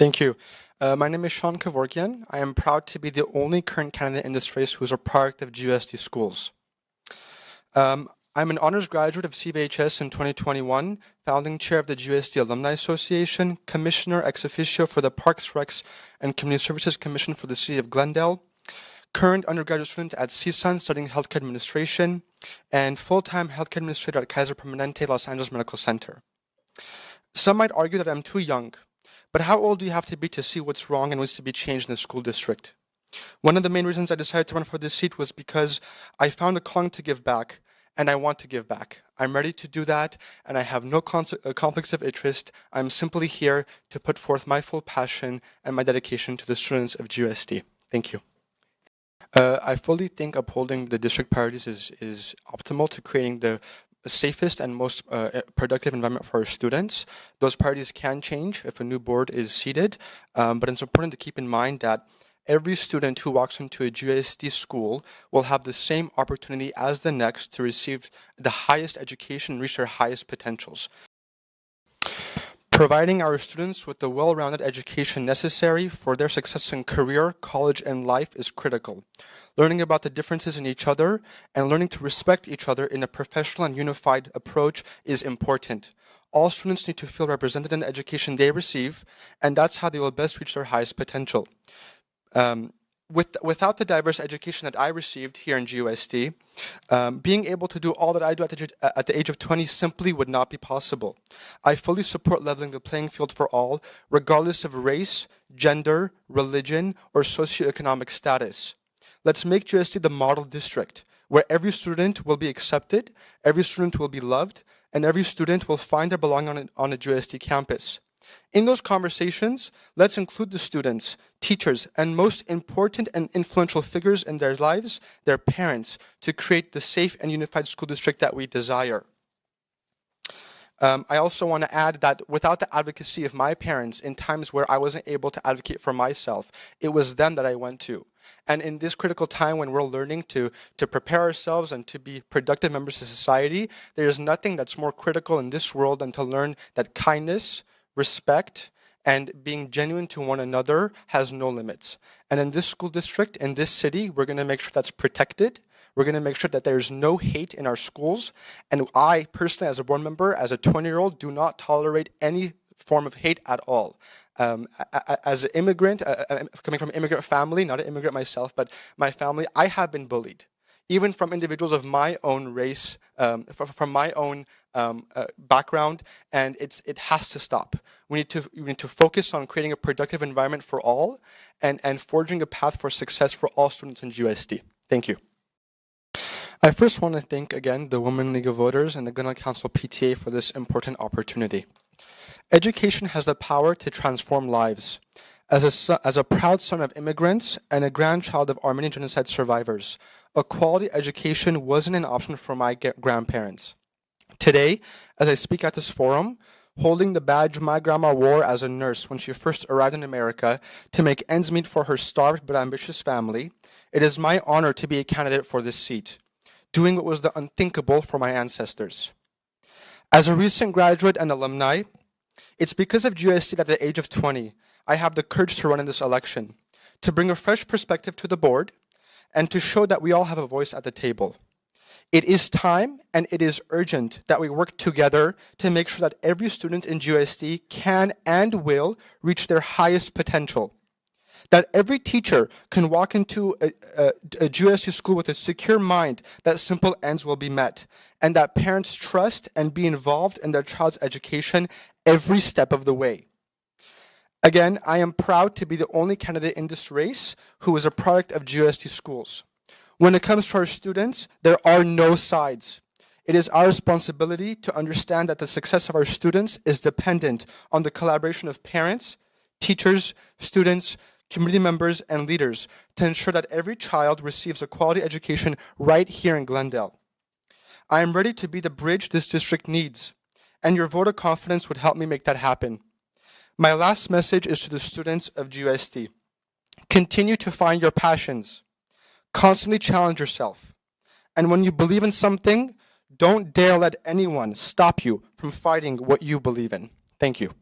Thank you. My name is Shant Kevorkian. I am proud to be the only current candidate in this race who is a product of GUSD schools. I'm an honors graduate of CVHS in 2021, founding chair of the GUSD Alumni Association, commissioner ex officio for the Parks, Recs, and Community Services Commission for the City of Glendale, current undergraduate student at CSUN studying healthcare administration, and full-time healthcare administrator at Kaiser Permanente Los Angeles Medical Center. Some might argue that I'm too young, but how old do you have to be to see what's wrong and needs to be changed in the school district? One of the main reasons I decided to run for this seat was because I found a calling to give back, and I want to give back. I'm ready to do that, and I have no conflicts of interest. I'm simply here to put forth my full passion and my dedication to the students of GUSD. Thank you. I fully think upholding the district priorities is optimal to creating the safest and most productive environment for our students. Those priorities can change if a new board is seated, but it's important to keep in mind that every student who walks into a GUSD school will have the same opportunity as the next to receive the highest education and reach their highest potentials. Providing our students with the well-rounded education necessary for their success in career, college, and life is critical. Learning about the differences in each other and learning to respect each other in a professional and unified approach is important. All students need to feel represented in the education they receive, and that's how they will best reach their highest potential. Without the diverse education that I received here in GUSD, being able to do all that I do at the age of 20 simply would not be possible. I fully support leveling the playing field for all, regardless of race, gender, religion, or socioeconomic status. Let's make GUSD the model district, where every student will be accepted, every student will be loved, and every student will find their belonging on a GUSD campus. In those conversations, let's include the students, teachers, and most important and influential figures in their lives, their parents, to create the safe and unified school district that we desire. I also want to add that without the advocacy of my parents in times where I wasn't able to advocate for myself, it was them that I went to. And in this critical time when we're learning to prepare ourselves and to be productive members of society, there is nothing that's more critical in this world than to learn that kindness, respect, and being genuine to one another has no limits. And in this school district, in this city, we're going to make sure that's protected. We're going to make sure that there's no hate in our schools. And I, personally, as a board member, as a 20-year-old, do not tolerate any form of hate at all. As an immigrant, coming from an immigrant family, not an immigrant myself, but my family, I have been bullied. Even from individuals of my own race, from my own background, and it has to stop. We need to focus on creating a productive environment for all and forging a path for success for all students in GUSD. Thank you. I first want to thank again the Women League of Voters and the Glendale Council PTA for this important opportunity. Education has the power to transform lives. As a proud son of immigrants and a grandchild of Armenian genocide survivors, a quality education wasn't an option for my grandparents. Today, as I speak at this forum, holding the badge my grandma wore as a nurse when she first arrived in America to make ends meet for her starved but ambitious family, it is my honor to be a candidate for this seat, doing what was the unthinkable for my ancestors. As a recent graduate and alumni, it's because of GUSD that at the age of 20, I have the courage to run in this election, to bring a fresh perspective to the board, and to show that we all have a voice at the table. It is time and it is urgent that we work together to make sure that every student in GUSD can and will reach their highest potential. That every teacher can walk into a GUSD school with a secure mind that simple ends will be met, and that parents trust and be involved in their child's education every step of the way. Again, I am proud to be the only candidate in this race who is a product of GUSD schools. When it comes to our students, there are no sides. It is our responsibility to understand that the success of our students is dependent on the collaboration of parents, teachers, students, community members, and leaders to ensure that every child receives a quality education right here in Glendale. I am ready to be the bridge this district needs, and your vote of confidence would help me make that happen. My last message is to the students of GUSD. Continue to find your passions. Constantly challenge yourself. And when you believe in something, don't dare let anyone stop you from fighting what you believe in. Thank you.